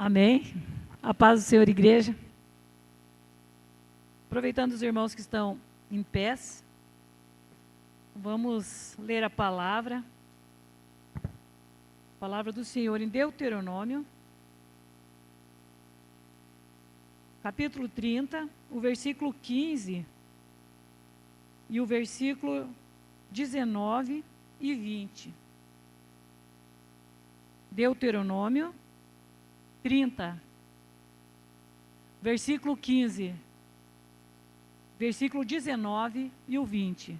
Amém. A paz do Senhor, igreja. Aproveitando os irmãos que estão em pés, vamos ler a palavra do Senhor em Deuteronômio, capítulo 30, o versículo 15 e o versículo 19 e 20. Deuteronômio 30, versículo 15, versículo 19 e o 20.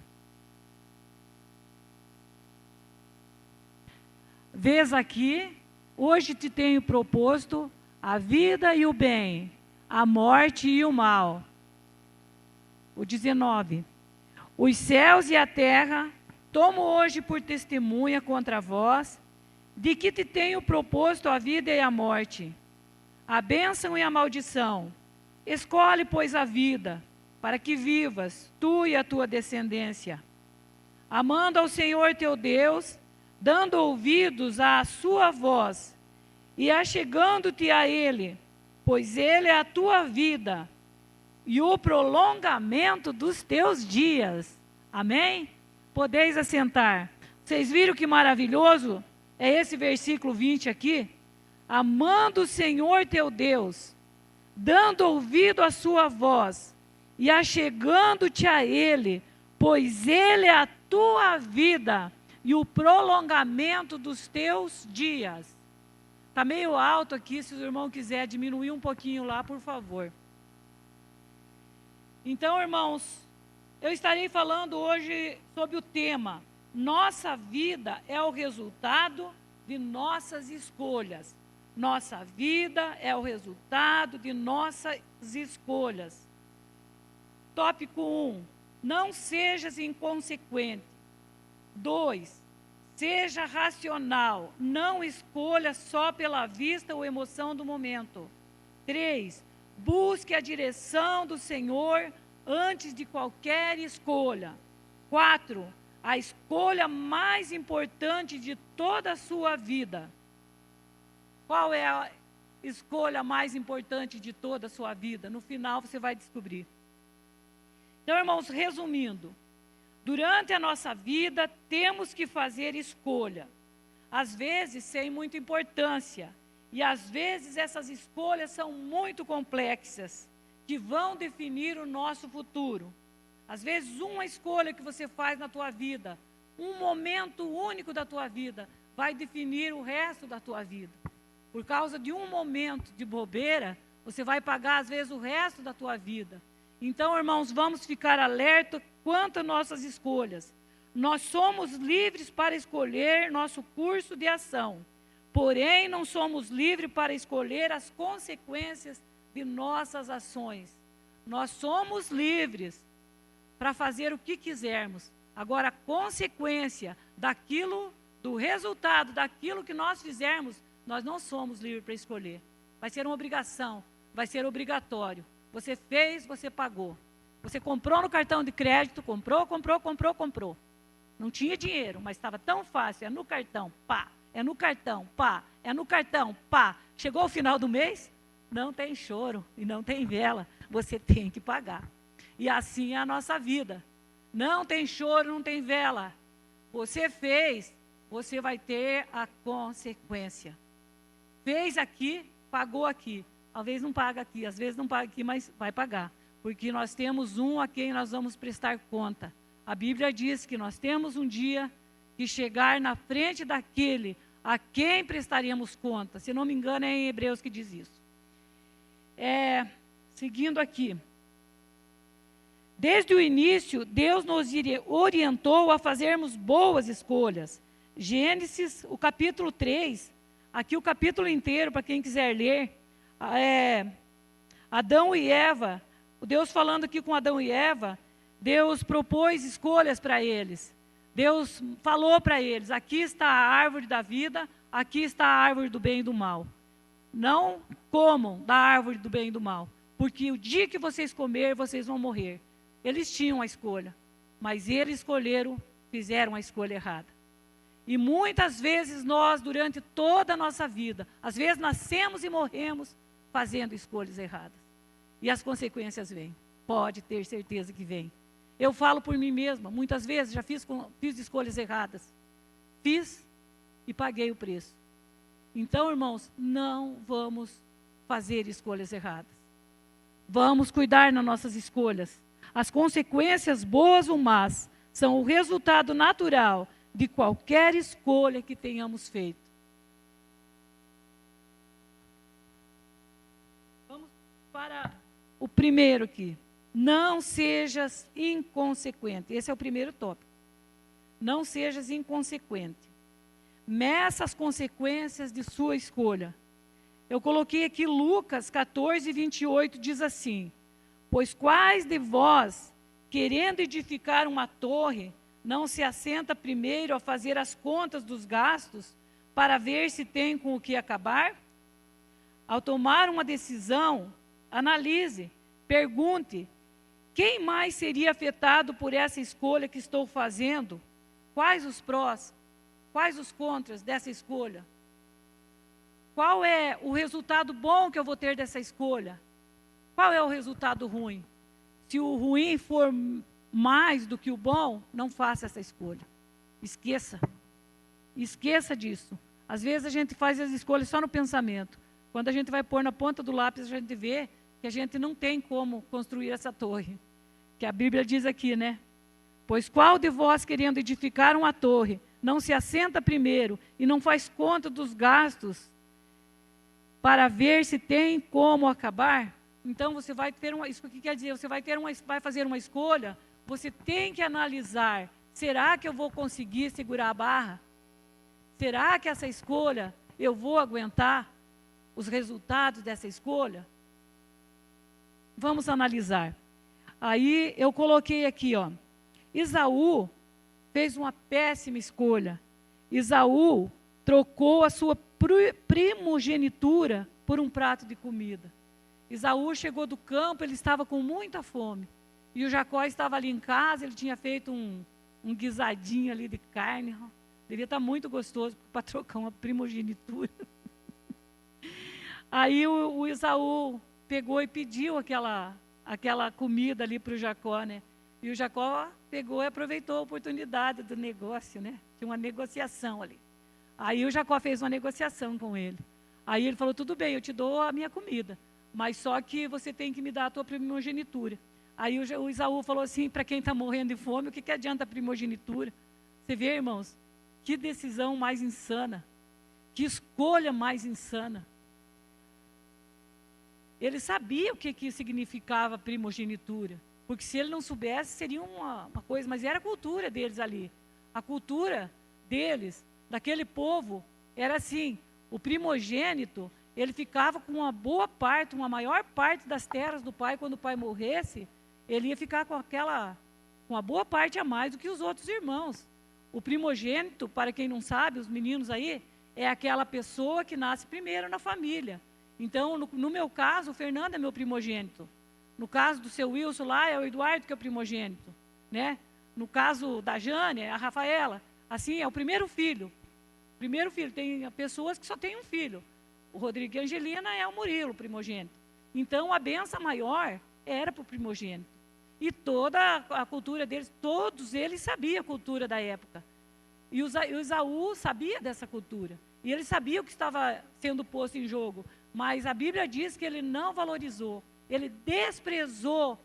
Vês aqui, hoje te tenho proposto a vida e o bem, a morte e o mal. O 19. Os céus e a terra tomo hoje por testemunha contra vós, de que te tenho proposto a vida e a morte, a bênção e a maldição. Escolhe, pois, a vida, para que vivas, tu e a tua descendência, amando ao Senhor teu Deus, dando ouvidos à sua voz, e achegando-te a Ele, pois Ele é a tua vida, e o prolongamento dos teus dias. Amém? Podeis assentar. Vocês viram que maravilhoso é esse versículo 20 aqui? Amando o Senhor teu Deus, dando ouvido à sua voz, e achegando-te a Ele, pois Ele é a tua vida, e o prolongamento dos teus dias. Está meio alto aqui, se o irmão quiser diminuir um pouquinho lá, por favor. Então, irmãos, eu estarei falando hoje sobre o tema: nossa vida é o resultado de nossas escolhas. Nossa vida é o resultado de nossas escolhas. Tópico 1. Não sejas inconsequente. 2. Seja racional. Não escolha só pela vista ou emoção do momento. 3. Busque a direção do Senhor antes de qualquer escolha. 4. A escolha mais importante de toda a sua vida. Qual é a escolha mais importante de toda a sua vida? No final você vai descobrir. Então, irmãos, resumindo, durante a nossa vida temos que fazer escolha. Às vezes sem muita importância. E às vezes essas escolhas são muito complexas, que vão definir o nosso futuro. Às vezes uma escolha que você faz na tua vida, um momento único da tua vida, vai definir o resto da tua vida. Por causa de um momento de bobeira, você vai pagar às vezes o resto da tua vida. Então, irmãos, vamos ficar alerta quanto às nossas escolhas. Nós somos livres para escolher nosso curso de ação, porém não somos livres para escolher as consequências de nossas ações. Nós somos livres para fazer o que quisermos. Agora, a consequência daquilo, do resultado daquilo que nós fizermos, nós não somos livres para escolher. Vai ser uma obrigação, vai ser obrigatório. Você fez, você pagou. Você comprou no cartão de crédito, comprou. Não tinha dinheiro, mas estava tão fácil, é no cartão, pá. É no cartão, pá. É no cartão, pá. Chegou o final do mês, não tem choro e não tem vela. Você tem que pagar. E assim é a nossa vida. Não tem choro, não tem vela. Você fez, você vai ter a consequência. Fez aqui, pagou aqui. Às vezes não paga aqui, às vezes não paga aqui, mas vai pagar. Porque nós temos um a quem nós vamos prestar conta. A Bíblia diz que nós temos um dia que chegar na frente daquele a quem prestaremos conta. Se não me engano, é em Hebreus que diz isso. Seguindo aqui. Desde o início, Deus nos orientou a fazermos boas escolhas. Gênesis, o capítulo 3, aqui o capítulo inteiro, para quem quiser ler, Adão e Eva, Deus falando aqui com Adão e Eva, Deus propôs escolhas para eles. Deus falou para eles, aqui está a árvore da vida, aqui está a árvore do bem e do mal. Não comam da árvore do bem e do mal, porque o dia que vocês comerem, vocês vão morrer. Eles tinham a escolha, mas eles escolheram, fizeram a escolha errada. E muitas vezes nós, durante toda a nossa vida, às vezes nascemos e morremos fazendo escolhas erradas. E as consequências vêm. Pode ter certeza que vêm. Eu falo por mim mesma, muitas vezes já fiz escolhas erradas. Fiz e paguei o preço. Então, irmãos, não vamos fazer escolhas erradas. Vamos cuidar nas nossas escolhas. As consequências, boas ou más, são o resultado natural de qualquer escolha que tenhamos feito. Vamos para o primeiro aqui. Não sejas inconsequente. Esse é o primeiro tópico. Não sejas inconsequente. Meça as consequências de sua escolha. Eu coloquei aqui Lucas 14, 28, diz assim: pois quais de vós, querendo edificar uma torre, não se assenta primeiro a fazer as contas dos gastos, para ver se tem com o que acabar? Ao tomar uma decisão, analise, pergunte, quem mais seria afetado por essa escolha que estou fazendo? Quais os prós? Quais os contras dessa escolha? Qual é o resultado bom que eu vou ter dessa escolha? Qual é o resultado ruim? Se o ruim for mais do que o bom, não faça essa escolha. Esqueça. Esqueça disso. Às vezes a gente faz as escolhas só no pensamento. Quando a gente vai pôr na ponta do lápis, a gente vê que a gente não tem como construir essa torre. Que a Bíblia diz aqui, né? Pois qual de vós, querendo edificar uma torre, não se assenta primeiro e não faz conta dos gastos para ver se tem como acabar? Então você vai ter uma, isso que quer dizer, você vai fazer uma escolha, você tem que analisar, será que eu vou conseguir segurar a barra? Será que essa escolha eu vou aguentar os resultados dessa escolha? Vamos analisar. Aí eu coloquei aqui, ó, Esaú fez uma péssima escolha. Esaú trocou a sua primogenitura por um prato de comida. Esaú chegou do campo, ele estava com muita fome. E o Jacó estava ali em casa, ele tinha feito um guisadinho ali de carne. Devia estar muito gostoso para trocar uma primogenitura. Aí o Esaú pegou e pediu aquela comida ali para o Jacó, né? E o Jacó pegou e aproveitou a oportunidade do negócio, né? Tinha uma negociação ali. Aí o Jacó fez uma negociação com ele. Aí ele falou, tudo bem, eu te dou a minha comida, mas só que você tem que me dar a tua primogenitura. Aí o Esaú falou assim, para quem está morrendo de fome, o que adianta a primogenitura? Você vê, irmãos, que decisão mais insana, que escolha mais insana. Ele sabia o que significava primogenitura, porque se ele não soubesse, seria uma coisa, mas era a cultura deles ali. A cultura deles, daquele povo, era assim, o primogênito, ele ficava com uma boa parte, uma maior parte das terras do pai, quando o pai morresse, ele ia ficar com uma boa parte a mais do que os outros irmãos. O primogênito, para quem não sabe, os meninos aí, é aquela pessoa que nasce primeiro na família. Então, no meu caso, o Fernando é meu primogênito. No caso do seu Wilson lá, é o Eduardo que é o primogênito, né? No caso da Jane, é a Rafaela. Assim, é o primeiro filho. Primeiro filho, tem pessoas que só têm um filho. O Rodrigo e a Angelina é o Murilo, primogênito. Então, a benção maior era para o primogênito. E toda a cultura deles, todos eles sabiam a cultura da época. E o Esaú sabia dessa cultura. E ele sabia o que estava sendo posto em jogo. Mas a Bíblia diz que ele não valorizou. Ele desprezou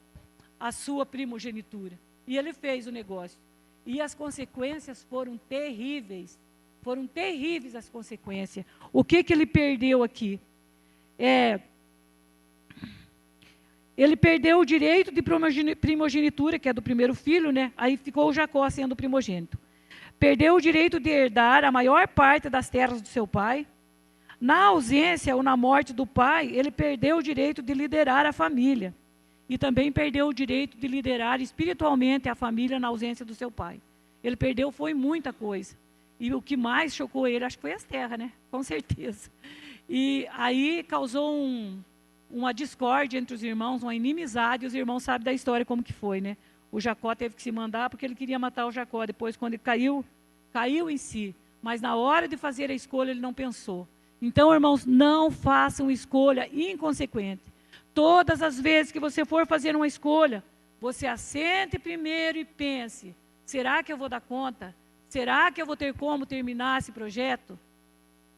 a sua primogenitura. E ele fez o negócio. E as consequências foram terríveis. Foram terríveis as consequências. O que ele perdeu aqui? Ele perdeu o direito de primogenitura, que é do primeiro filho, né? Aí ficou o Jacó sendo o primogênito. Perdeu o direito de herdar a maior parte das terras do seu pai. Na ausência ou na morte do pai, ele perdeu o direito de liderar a família. E também perdeu o direito de liderar espiritualmente a família na ausência do seu pai. Ele perdeu, foi muita coisa. E o que mais chocou ele, acho que foi as terras, né? Com certeza. E aí causou uma discórdia entre os irmãos, uma inimizade, e os irmãos sabem da história como que foi, né? O Jacó teve que se mandar porque ele queria matar o Jacó. Depois, quando ele caiu em si. mas na hora de fazer a escolha ele não pensou. Então, irmãos, não façam escolha inconsequente. Todas as vezes que você for fazer uma escolha, você assente primeiro e pense: será que eu vou dar conta? Será que eu vou ter como terminar esse projeto?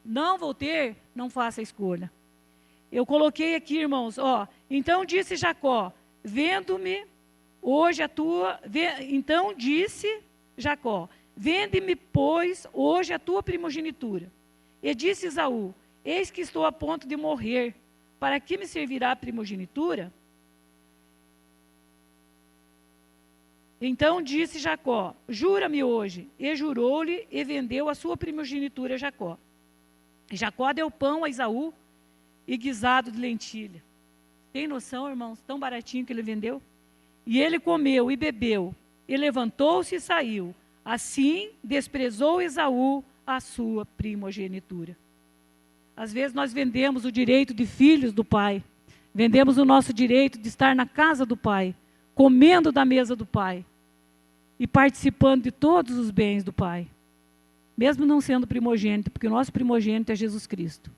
Não vou ter? Não faça a escolha. Eu coloquei aqui, irmãos, então disse Jacó: vendo-me hoje a tua... Então disse Jacó: vende-me, pois, hoje a tua primogenitura. E disse Esaú: eis que estou a ponto de morrer, para que me servirá a primogenitura? Então disse Jacó: jura-me hoje. E jurou-lhe, e vendeu a sua primogenitura a Jacó. E Jacó deu pão a Esaú e guisado de lentilha. Tem noção, irmãos, tão baratinho que ele vendeu? E ele comeu e bebeu, e levantou-se e saiu. Assim desprezou Esaú a sua primogenitura. Às vezes nós vendemos o direito de filhos do pai, vendemos o nosso direito de estar na casa do pai, comendo da mesa do pai e participando de todos os bens do pai, mesmo não sendo primogênito, porque o nosso primogênito é Jesus Cristo.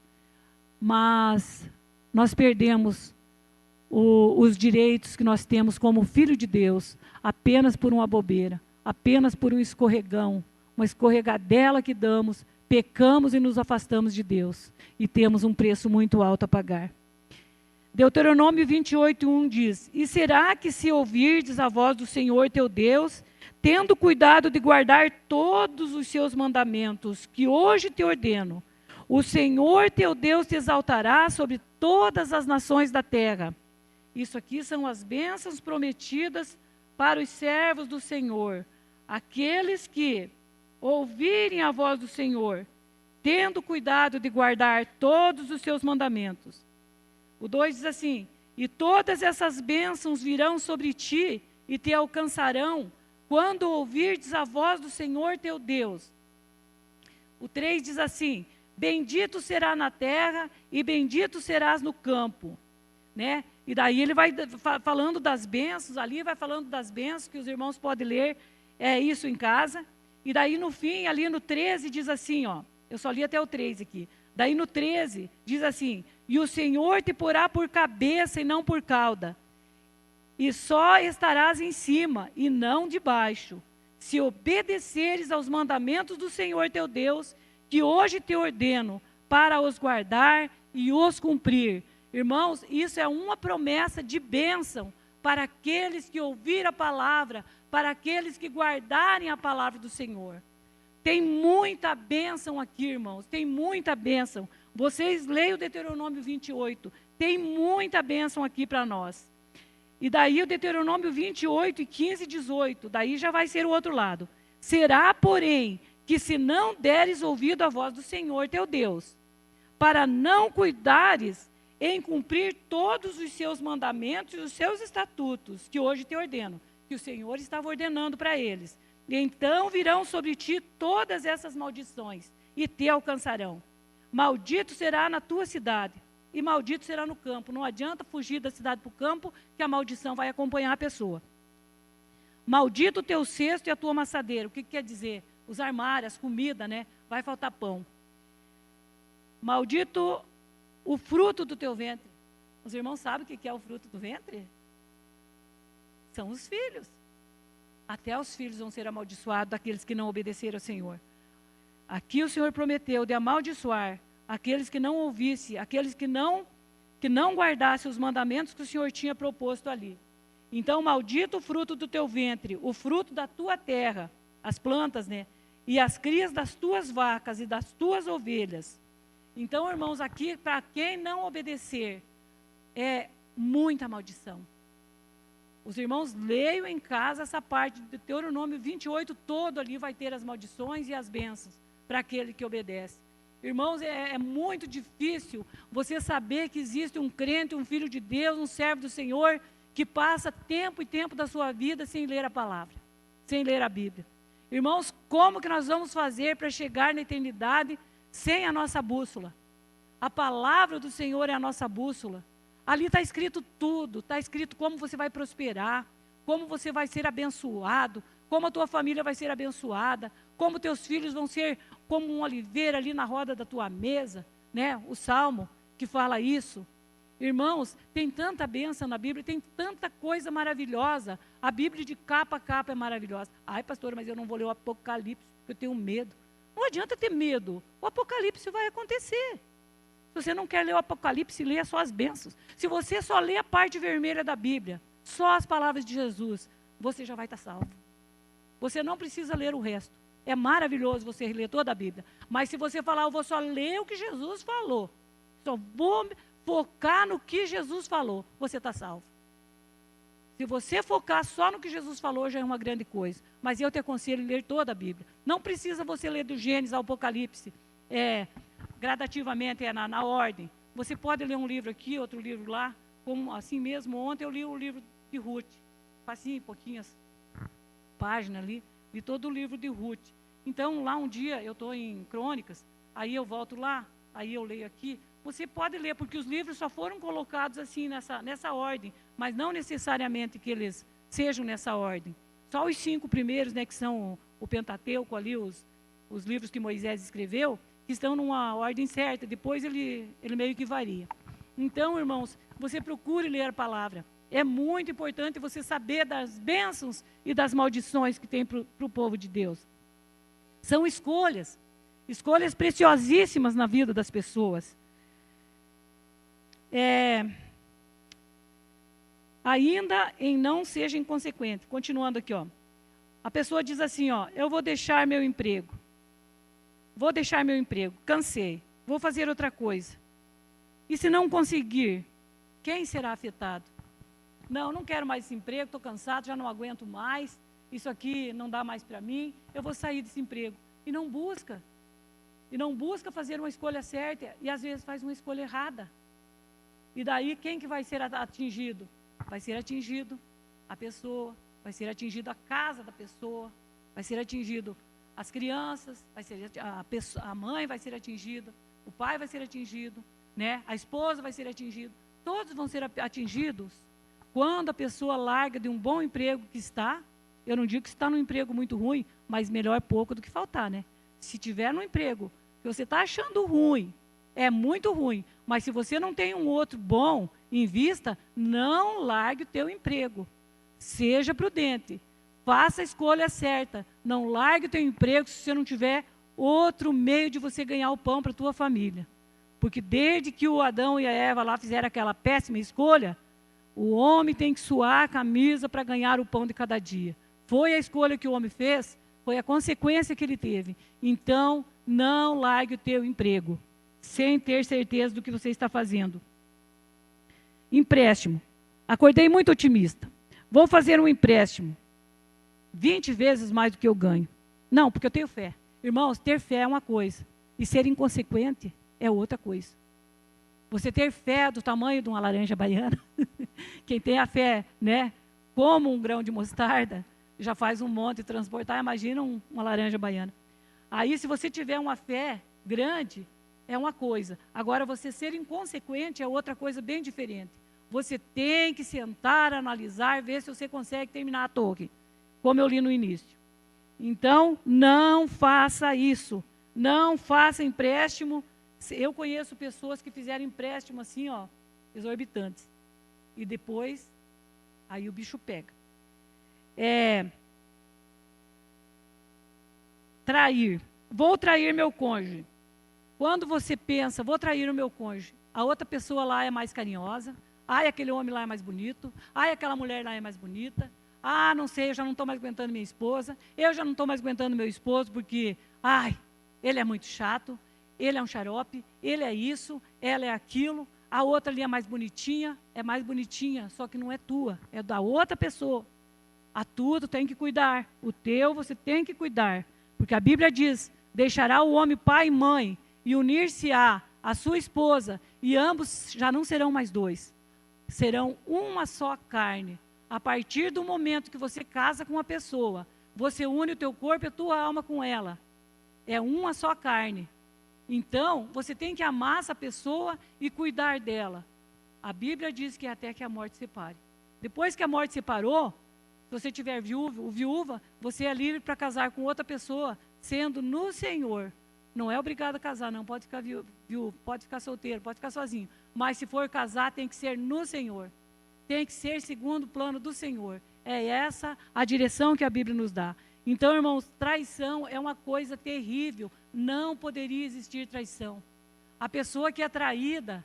Mas nós perdemos os direitos que nós temos como filho de Deus apenas por uma bobeira, apenas por um escorregão, uma escorregadela que damos, pecamos e nos afastamos de Deus e temos um preço muito alto a pagar. Deuteronômio 28:1 diz: e será que se ouvirdes a voz do Senhor teu Deus, tendo cuidado de guardar todos os seus mandamentos, que hoje te ordeno, o Senhor teu Deus te exaltará sobre todas as nações da terra. Isso aqui são as bênçãos prometidas para os servos do Senhor, aqueles que ouvirem a voz do Senhor, tendo cuidado de guardar todos os seus mandamentos. O 2 diz assim: e todas essas bênçãos virão sobre ti e te alcançarão, quando ouvirdes a voz do Senhor teu Deus. O 3 diz assim: bendito será na terra e bendito serás no campo. Né? E daí ele vai falando das bênçãos, ali vai falando das bênçãos, que os irmãos podem ler isso em casa. E daí no fim, ali no 13, diz assim, eu só li até o 3 aqui. Daí no 13, diz assim: e o Senhor te porá por cabeça e não por cauda, e só estarás em cima e não debaixo, se obedeceres aos mandamentos do Senhor teu Deus, que hoje te ordeno, para os guardar e os cumprir. Irmãos, isso é uma promessa de bênção para aqueles que ouvirem a palavra, para aqueles que guardarem a palavra do Senhor. Tem muita bênção aqui, irmãos, tem muita bênção. Vocês leiam o Deuteronômio 28, tem muita bênção aqui para nós. E daí o Deuteronômio 28, 15 e 18, daí já vai ser o outro lado. Será, porém, que se não deres ouvido à voz do Senhor teu Deus, para não cuidares em cumprir todos os seus mandamentos e os seus estatutos, que hoje te ordeno, que o Senhor estava ordenando para eles, e então virão sobre ti todas essas maldições, e te alcançarão. Maldito será na tua cidade, e maldito será no campo. Não adianta fugir da cidade para o campo, que a maldição vai acompanhar a pessoa. Maldito o teu cesto e a tua amassadeira. O que quer dizer? Os armários, comida, né? Vai faltar pão. Maldito o fruto do teu ventre. Os irmãos sabem o que é o fruto do ventre? São os filhos. Até os filhos vão ser amaldiçoados daqueles que não obedeceram ao Senhor. Aqui o Senhor prometeu de amaldiçoar aqueles que não ouvissem, aqueles que não guardassem os mandamentos que o Senhor tinha proposto ali. Então, maldito o fruto do teu ventre, o fruto da tua terra, as plantas, né? E as crias das tuas vacas e das tuas ovelhas. Então, irmãos, aqui, para quem não obedecer, é muita maldição. Os irmãos leiam em casa essa parte do Deuteronômio 28, todo ali vai ter as maldições e as bênçãos para aquele que obedece. Irmãos, é muito difícil você saber que existe um crente, um filho de Deus, um servo do Senhor, que passa tempo e tempo da sua vida sem ler a palavra, sem ler a Bíblia. Irmãos, como que nós vamos fazer para chegar na eternidade sem a nossa bússola? A palavra do Senhor é a nossa bússola. Ali está escrito tudo, está escrito como você vai prosperar, como você vai ser abençoado, como a tua família vai ser abençoada, como teus filhos vão ser como um oliveira ali na roda da tua mesa, né? O Salmo que fala isso. Irmãos, tem tanta bênção na Bíblia, tem tanta coisa maravilhosa. A Bíblia de capa a capa é maravilhosa. Ai, pastor, mas eu não vou ler o Apocalipse, porque eu tenho medo. Não adianta ter medo. O Apocalipse vai acontecer. Se você não quer ler o Apocalipse, leia só as bênçãos. Se você só lê a parte vermelha da Bíblia, só as palavras de Jesus, você já vai estar salvo. Você não precisa ler o resto. É maravilhoso você ler toda a Bíblia. Mas se você falar, eu vou só ler o que Jesus falou, só vou focar no que Jesus falou, você está salvo. Se você focar só no que Jesus falou, já é uma grande coisa. Mas eu te aconselho a ler toda a Bíblia. Não precisa você ler do Gênesis ao Apocalipse, gradativamente, na ordem. Você pode ler um livro aqui, outro livro lá, como assim mesmo. Ontem eu li o livro de Ruth, facinho, pouquinhas páginas ali, li todo o livro de Ruth. Então, lá um dia, eu estou em Crônicas, aí eu volto lá, aí eu leio aqui. Você pode ler, porque os livros só foram colocados assim nessa ordem, mas não necessariamente que eles sejam nessa ordem. Só os 5 primeiros, né, que são o Pentateuco ali, os livros que Moisés escreveu, que estão numa ordem certa, depois ele meio que varia. Então, irmãos, você procure ler a palavra. É muito importante você saber das bênçãos e das maldições que tem para o povo de Deus. São escolhas preciosíssimas na vida das pessoas. Ainda em não seja inconsequente. Continuando aqui, ó. A pessoa diz assim, ó, eu vou deixar meu emprego. Cansei. Vou fazer outra coisa. E se não conseguir, quem será afetado? Não quero mais esse emprego, estou cansado, já não aguento mais, isso aqui não dá mais para mim, eu vou sair desse emprego. E não busca fazer uma escolha certa, e às vezes faz uma escolha errada. E daí quem que vai ser atingido? Vai ser atingido a pessoa, vai ser atingido a casa da pessoa, vai ser atingido as crianças, vai ser a mãe vai ser atingida, o pai vai ser atingido, né? A esposa vai ser atingida. Todos vão ser atingidos quando a pessoa larga de um bom emprego que está. Eu não digo que está num emprego muito ruim, mas melhor pouco do que faltar, né? Se tiver num emprego que você está achando ruim, é muito ruim, mas se você não tem um outro bom em vista, não largue o teu emprego. Seja prudente, faça a escolha certa, não largue o teu emprego se você não tiver outro meio de você ganhar o pão para a tua família. Porque desde que o Adão e a Eva lá fizeram aquela péssima escolha, o homem tem que suar a camisa para ganhar o pão de cada dia. Foi a escolha que o homem fez, foi a consequência que ele teve. Então, não largue o teu emprego, sem ter certeza do que você está fazendo. Empréstimo. Acordei muito otimista. Vou fazer um empréstimo. 20 vezes mais do que eu ganho. Não, porque eu tenho fé. Irmãos, ter fé é uma coisa. E ser inconsequente é outra coisa. Você ter fé do tamanho de uma laranja baiana, quem tem a fé, né, como um grão de mostarda, já faz um monte transportar, imagina uma laranja baiana. Aí, se você tiver uma fé grande, é uma coisa. Agora, você ser inconsequente é outra coisa bem diferente. Você tem que sentar, analisar, ver se você consegue terminar a torre, como eu li no início. Então, não faça isso. Não faça empréstimo. Eu conheço pessoas que fizeram empréstimo assim, ó, exorbitantes. E depois, aí o bicho pega. Trair. Vou trair meu cônjuge. Quando você pensa, vou trair o meu cônjuge, a outra pessoa lá é mais carinhosa, ai, aquele homem lá é mais bonito, ai, aquela mulher lá é mais bonita, ah, não sei, eu já não estou mais aguentando minha esposa, eu já não estou mais aguentando meu esposo, porque, ai, ele é muito chato, ele é um xarope, ele é isso, ela é aquilo, a outra ali é mais bonitinha, só que não é tua, é da outra pessoa. A tua tu tem que cuidar, o teu você tem que cuidar, porque a Bíblia diz, deixará o homem pai e mãe, e unir-se-á a sua esposa, e ambos já não serão mais dois, serão uma só carne. A partir do momento que você casa com uma pessoa, você une o teu corpo e a tua alma com ela, é uma só carne. Então, você tem que amar essa pessoa e cuidar dela. A Bíblia diz que é até que a morte separe. Depois que a morte separou, se você tiver viúva, você é livre para casar com outra pessoa, sendo no Senhor. Não é obrigado a casar, não. Pode ficar viúvo, pode ficar solteiro, pode ficar sozinho. Mas se for casar, tem que ser no Senhor. Tem que ser segundo o plano do Senhor. É essa a direção que a Bíblia nos dá. Então, irmãos, traição é uma coisa terrível. Não poderia existir traição. A pessoa que é traída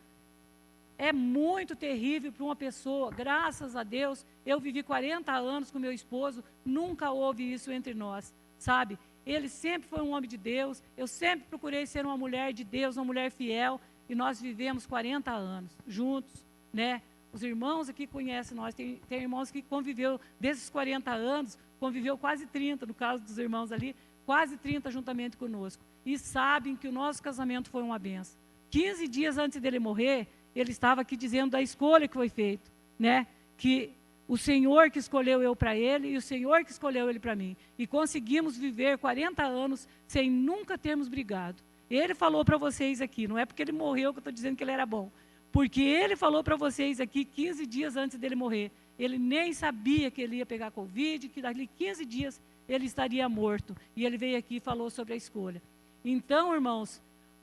é muito terrível para uma pessoa. Graças a Deus, eu vivi 40 anos com meu esposo, nunca houve isso entre nós, sabe? Ele sempre foi um homem de Deus, eu sempre procurei ser uma mulher de Deus, uma mulher fiel, e nós vivemos 40 anos juntos, né? Os irmãos aqui conhecem nós, tem irmãos que conviveu, desses 40 anos, conviveu quase 30, no caso dos irmãos ali, quase 30 juntamente conosco, e sabem que o nosso casamento foi uma benção. 15 dias antes dele morrer, ele estava aqui dizendo da escolha que foi feita, né? Que o Senhor que escolheu eu para ele e o Senhor que escolheu ele para mim. E conseguimos viver 40 anos sem nunca termos brigado. Ele falou para vocês aqui, não é porque ele morreu que eu estou dizendo que ele era bom. Porque ele falou para vocês aqui 15 dias antes dele morrer. Ele nem sabia que ele ia pegar Covid, que dali 15 dias ele estaria morto. E ele veio aqui e falou sobre a escolha. Então, irmãos,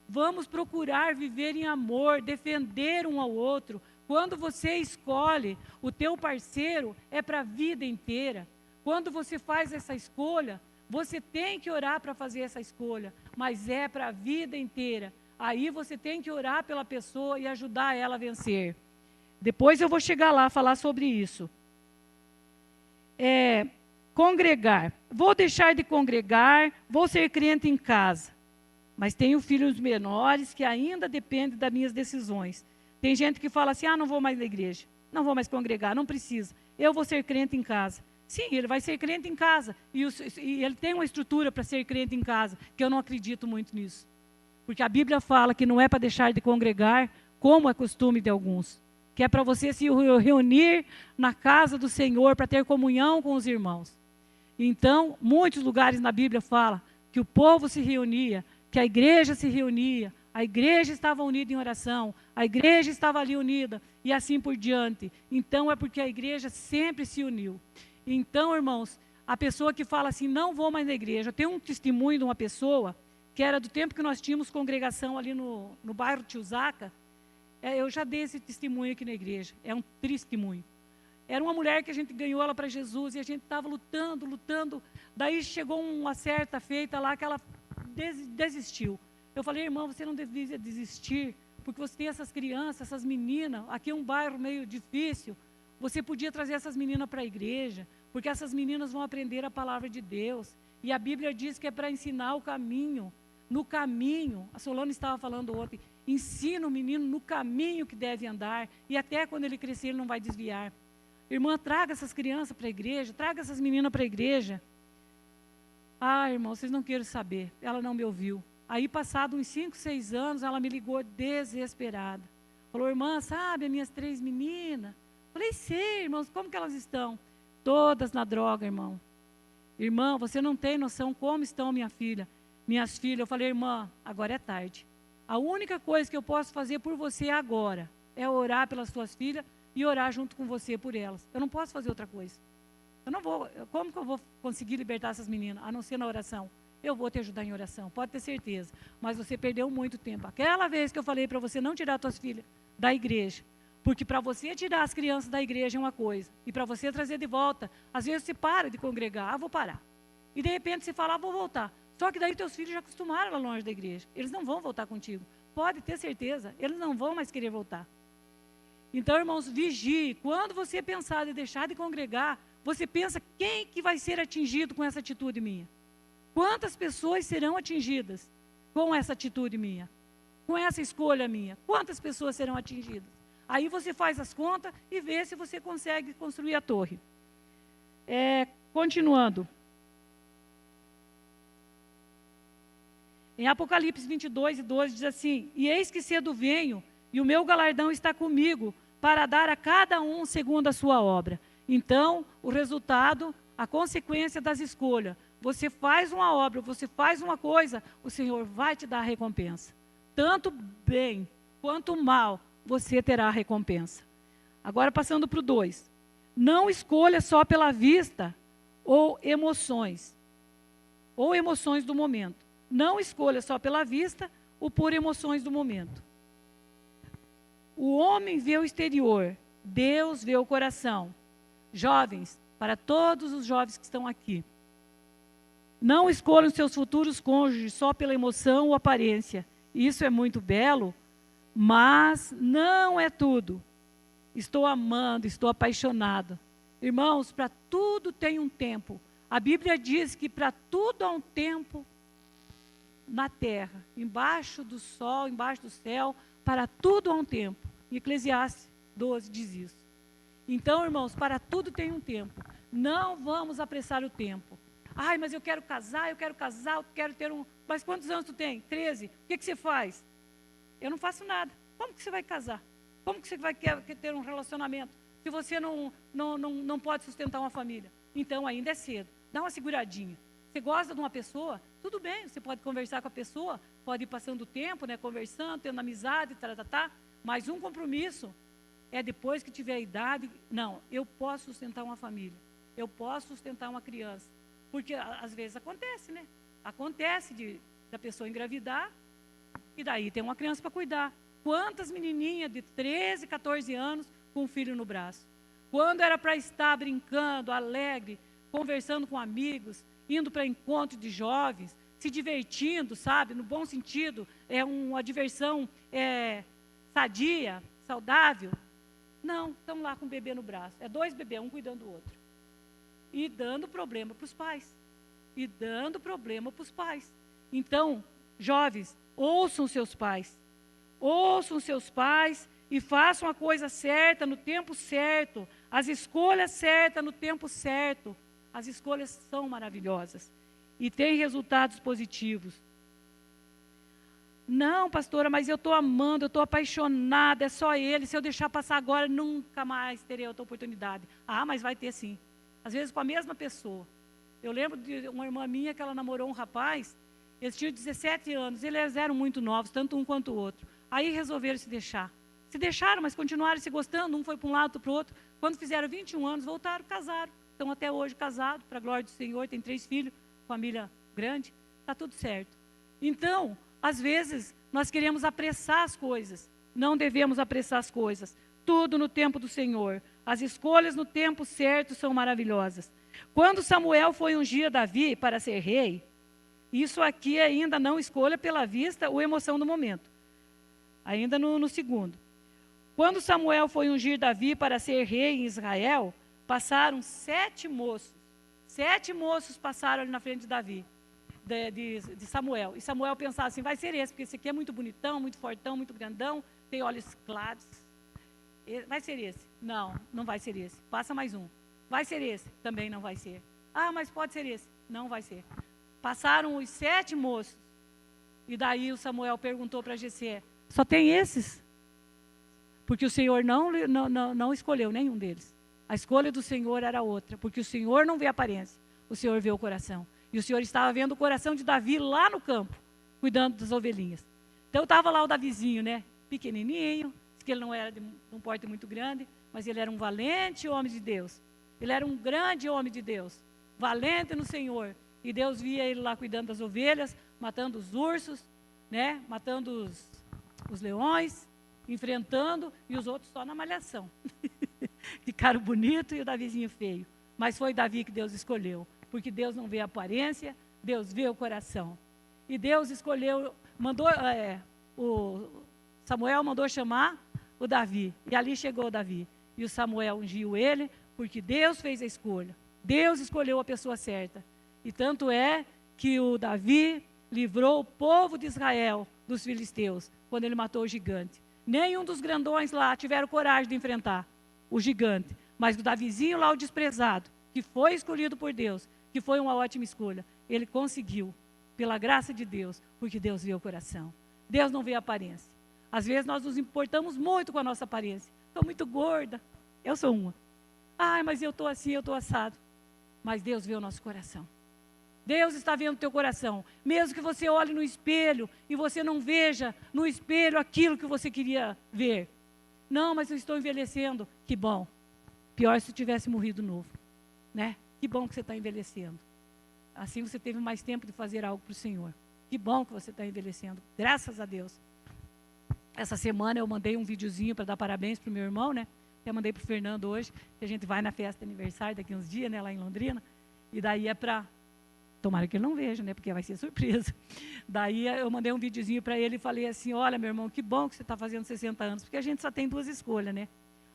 vamos procurar viver em amor, defender um ao outro. Quando você escolhe o teu parceiro, é para a vida inteira. Quando você faz essa escolha, você tem que orar para fazer essa escolha, mas é para a vida inteira. Aí você tem que orar pela pessoa e ajudar ela a vencer. Depois eu vou chegar lá a falar sobre isso. Congregar. Vou deixar de congregar, vou ser crente em casa. Mas tenho filhos menores que ainda dependem das minhas decisões. Tem gente que fala assim, não vou mais na igreja, não vou mais congregar, não precisa. Eu vou ser crente em casa. Sim, ele vai ser crente em casa. E ele tem uma estrutura para ser crente em casa, que eu não acredito muito nisso. Porque a Bíblia fala que não é para deixar de congregar, como é costume de alguns. Que é para você se reunir na casa do Senhor, para ter comunhão com os irmãos. Então, muitos lugares na Bíblia falam que o povo se reunia, que a igreja se reunia, a igreja estava unida em oração, a igreja estava ali unida, e assim por diante. Então, é porque a igreja sempre se uniu. Então, irmãos, a pessoa que fala assim, não vou mais na igreja, tem um testemunho de uma pessoa, que era do tempo que nós tínhamos congregação ali no bairro Tiusaca, eu já dei esse testemunho aqui na igreja, é um testemunho. Era uma mulher que a gente ganhou ela para Jesus, e a gente estava lutando, daí chegou uma certa feita lá que ela desistiu. Eu falei, irmão, você não devia desistir, porque você tem essas crianças, essas meninas, aqui é um bairro meio difícil, você podia trazer essas meninas para a igreja, porque essas meninas vão aprender a palavra de Deus, e a Bíblia diz que é para ensinar o caminho, no caminho, a Solane estava falando ontem, ensina o menino no caminho que deve andar, e até quando ele crescer ele não vai desviar. Irmã, traga essas crianças para a igreja, traga essas meninas para a igreja. Irmão, vocês não querem saber, ela não me ouviu. Aí, passado uns 5, 6 anos, ela me ligou desesperada. Falou, irmã, sabe as minhas 3 meninas? Falei, sei, irmãos, como que elas estão? Todas na droga, irmão. Irmã, você não tem noção como estão minhas filhas. Eu falei, irmã, agora é tarde. A única coisa que eu posso fazer por você agora é orar pelas suas filhas e orar junto com você por elas. Eu não posso fazer outra coisa. Como que eu vou conseguir libertar essas meninas, a não ser na oração? Eu vou te ajudar em oração, pode ter certeza. Mas você perdeu muito tempo. Aquela vez que eu falei para você não tirar suas filhas da igreja, porque para você tirar as crianças da igreja é uma coisa, e para você trazer de volta, às vezes você para de congregar, vou parar. E de repente você fala, vou voltar. Só que daí teus filhos já acostumaram lá longe da igreja. Eles não vão voltar contigo. Pode ter certeza, eles não vão mais querer voltar. Então, irmãos, vigie. Quando você pensar em deixar de congregar, você pensa quem que vai ser atingido com essa atitude minha? Quantas pessoas serão atingidas com essa atitude minha? Com essa escolha minha? Quantas pessoas serão atingidas? Aí você faz as contas e vê se você consegue construir a torre. Continuando. Em Apocalipse 22:12 diz assim, e eis que cedo venho, e o meu galardão está comigo, para dar a cada um segundo a sua obra. Então, o resultado, a consequência das escolhas, você faz uma obra, você faz uma coisa, o Senhor vai te dar a recompensa. Tanto bem quanto mal, você terá a recompensa. Agora passando para o 2. Não escolha só pela vista ou emoções do momento. Não escolha só pela vista ou por emoções do momento. O homem vê o exterior, Deus vê o coração. Jovens, para todos os jovens que estão aqui, não escolham seus futuros cônjuges só pela emoção ou aparência. Isso é muito belo, mas não é tudo. Estou amando, estou apaixonado. Irmãos, para tudo tem um tempo. A Bíblia diz que para tudo há um tempo na terra, embaixo do sol, embaixo do céu, para tudo há um tempo. Em Eclesiastes 12 diz isso. Então, irmãos, para tudo tem um tempo. Não vamos apressar o tempo. Ai, mas eu quero casar, eu quero ter um... Mas quantos anos tu tem? 13. O que você faz? Eu não faço nada. Como que você vai casar? Como que você vai querer ter um relacionamento se você não pode sustentar uma família? Então, ainda é cedo. Dá uma seguradinha. Você gosta de uma pessoa? Tudo bem, você pode conversar com a pessoa, pode ir passando o tempo, né, conversando, tendo amizade, mas um compromisso é depois que tiver a idade. Não, eu posso sustentar uma família. Eu posso sustentar uma criança. Porque às vezes acontece, né? Acontece da pessoa engravidar e daí tem uma criança para cuidar. Quantas menininhas de 13, 14 anos com um filho no braço? Quando era para estar brincando, alegre, conversando com amigos, indo para encontro de jovens, se divertindo, sabe? No bom sentido, é uma diversão sadia, saudável. Não, estão lá com o bebê no braço. É 2 bebês, um cuidando do outro. E dando problema para os pais. Então, jovens, ouçam seus pais. Ouçam seus pais e façam a coisa certa no tempo certo. As escolhas certas no tempo certo. As escolhas são maravilhosas. E têm resultados positivos. Não, pastora, mas eu estou amando, eu estou apaixonada, é só ele. Se eu deixar passar agora, nunca mais terei outra oportunidade. Ah, mas vai ter sim. Às vezes com a mesma pessoa. Eu lembro de uma irmã minha que ela namorou um rapaz, eles tinham 17 anos, eles eram muito novos, tanto um quanto o outro. Aí resolveram se deixar. Se deixaram, mas continuaram se gostando, um foi para um lado, outro para o outro. Quando fizeram 21 anos, voltaram, casaram. Estão até hoje casados, para a glória do Senhor, tem 3 filhos, família grande, está tudo certo. Então, às vezes, nós queremos apressar as coisas. Não devemos apressar as coisas. Tudo no tempo do Senhor. As escolhas no tempo certo são maravilhosas. Quando Samuel foi ungir Davi para ser rei, isso aqui ainda não escolha pela vista ou emoção do momento. Ainda no segundo. Quando Samuel foi ungir Davi para ser rei em Israel, passaram 7 moços. 7 moços passaram ali na frente de Davi, de Samuel. E Samuel pensava assim, vai ser esse, porque esse aqui é muito bonitão, muito fortão, muito grandão, tem olhos claros. Vai ser esse. Não, não vai ser esse. Passa mais um. Vai ser esse. Também não vai ser. Ah, mas pode ser esse. Não vai ser. Passaram os 7 moços. E daí o Samuel perguntou para Jessé, só tem esses? Porque o Senhor não escolheu nenhum deles. A escolha do Senhor era outra. Porque o Senhor não vê a aparência. O Senhor vê o coração. E o Senhor estava vendo o coração de Davi lá no campo, cuidando das ovelhinhas. Então estava lá o Davizinho, né? Pequenininho. Que ele não era de um porte muito grande, mas ele era um valente homem de Deus. Ele era um grande homem de Deus, valente no Senhor. E Deus via ele lá cuidando das ovelhas, matando os ursos, né? Matando os leões, enfrentando, e os outros só na malhação. Ficaram bonitos e o Davizinho feio. Mas foi Davi que Deus escolheu, porque Deus não vê a aparência, Deus vê o coração. E Deus escolheu, Samuel mandou chamar o Davi, e ali chegou o Davi. E o Samuel ungiu ele, porque Deus fez a escolha. Deus escolheu a pessoa certa. E tanto é que o Davi livrou o povo de Israel dos filisteus, quando ele matou o gigante. Nenhum dos grandões lá tiveram coragem de enfrentar o gigante. Mas o Davizinho lá, o desprezado, que foi escolhido por Deus, que foi uma ótima escolha, ele conseguiu, pela graça de Deus, porque Deus vê o coração. Deus não vê a aparência. Às vezes nós nos importamos muito com a nossa aparência. Estou muito gorda. Eu sou uma. Ai, mas eu estou assim, eu estou assado. Mas Deus vê o nosso coração. Deus está vendo o teu coração. Mesmo que você olhe no espelho e você não veja no espelho aquilo que você queria ver. Não, mas eu estou envelhecendo. Que bom. Pior se eu tivesse morrido novo. Né? Que bom que você está envelhecendo. Assim você teve mais tempo de fazer algo para o Senhor. Que bom que você está envelhecendo. Graças a Deus. Essa semana eu mandei um videozinho para dar parabéns para o meu irmão, né? Até mandei para o Fernando hoje, que a gente vai na festa de aniversário daqui uns dias, né? Lá em Londrina. E daí é para... Tomara que ele não veja, né? Porque vai ser surpresa. Daí eu mandei um videozinho para ele e falei assim, olha, meu irmão, que bom que você está fazendo 60 anos, porque a gente só tem duas escolhas, né?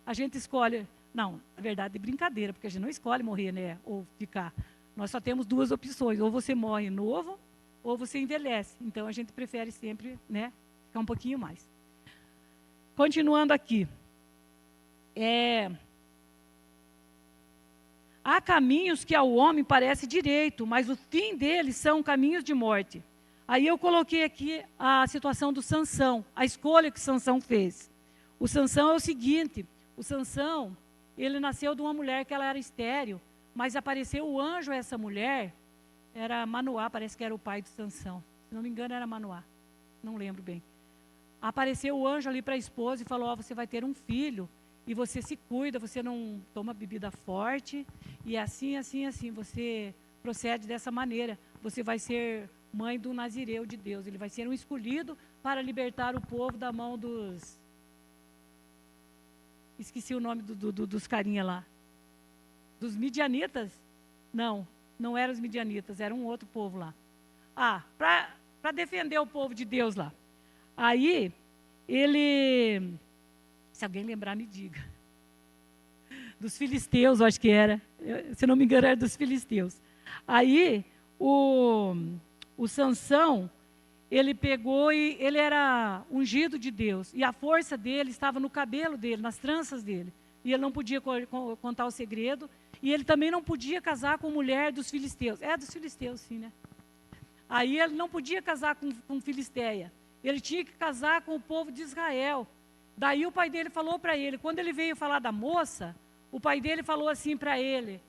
A gente escolhe... Não, na verdade, é brincadeira, porque a gente não escolhe morrer, né? Ou ficar. Nós só temos duas opções, ou você morre novo, ou você envelhece. Então, a gente prefere sempre, né? Ficar um pouquinho mais. Continuando aqui. Há caminhos que ao homem parece direito, mas o fim deles são caminhos de morte. Aí eu coloquei aqui a situação do Sansão, a escolha que Sansão fez. O Sansão é o seguinte, o Sansão, ele nasceu de uma mulher que ela era estéril, mas apareceu o anjo a essa mulher, era Manoá, parece que era o pai do Sansão. Se não me engano era Manoá, não lembro bem. Apareceu o anjo ali para a esposa e falou, você vai ter um filho, e você se cuida, você não toma bebida forte, e assim, você procede dessa maneira. Você vai ser mãe do Nazireu de Deus, ele vai ser um escolhido para libertar o povo da mão dos... Esqueci o nome dos carinha lá. Dos midianitas? Não eram os midianitas, era um outro povo lá. Para defender o povo de Deus lá. Aí, ele... Se alguém lembrar, me diga. Dos filisteus, eu acho que era. Se não me engano, era dos filisteus. Aí, o Sansão, ele pegou e ele era ungido de Deus. E a força dele estava no cabelo dele, nas tranças dele. E ele não podia contar o segredo. E ele também não podia casar com mulher dos filisteus. É dos filisteus, sim, né? Aí ele não podia casar com Filisteia. Ele tinha que casar com o povo de Israel. Daí o pai dele falou para ele, quando ele veio falar da moça, o pai dele falou assim para ele,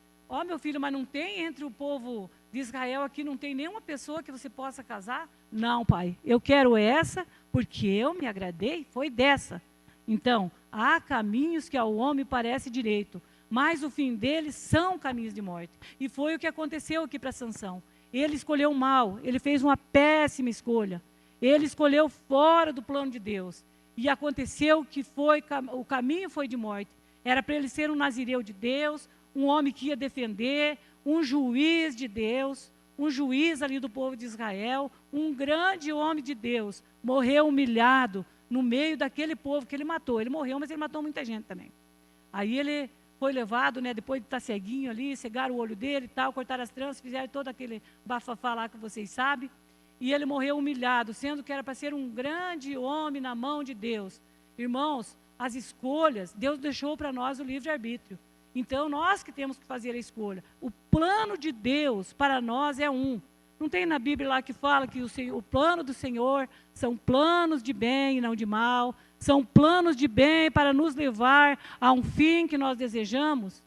meu filho, mas não tem entre o povo de Israel aqui, não tem nenhuma pessoa que você possa casar? Não, pai, eu quero essa, porque eu me agradei, foi dessa. Então, há caminhos que ao homem parece direito, mas o fim deles são caminhos de morte. E foi o que aconteceu aqui para Sansão. Ele escolheu mal, ele fez uma péssima escolha. Ele escolheu fora do plano de Deus. E aconteceu que o caminho foi de morte. Era para ele ser um nazireu de Deus, um homem que ia defender, um juiz de Deus, um juiz ali do povo de Israel, um grande homem de Deus. Morreu humilhado no meio daquele povo que ele matou. Ele morreu, mas ele matou muita gente também. Aí ele foi levado, né, depois de estar ceguinho ali, cegaram o olho dele e tal, cortaram as tranças, fizeram todo aquele bafafá lá que vocês sabem. E ele morreu humilhado, sendo que era para ser um grande homem na mão de Deus. Irmãos, as escolhas, Deus deixou para nós o livre-arbítrio. Então, nós que temos que fazer a escolha. O plano de Deus para nós é um. Não tem na Bíblia lá que fala que o plano do Senhor são planos de bem e não de mal, são planos de bem para nos levar a um fim que nós desejamos?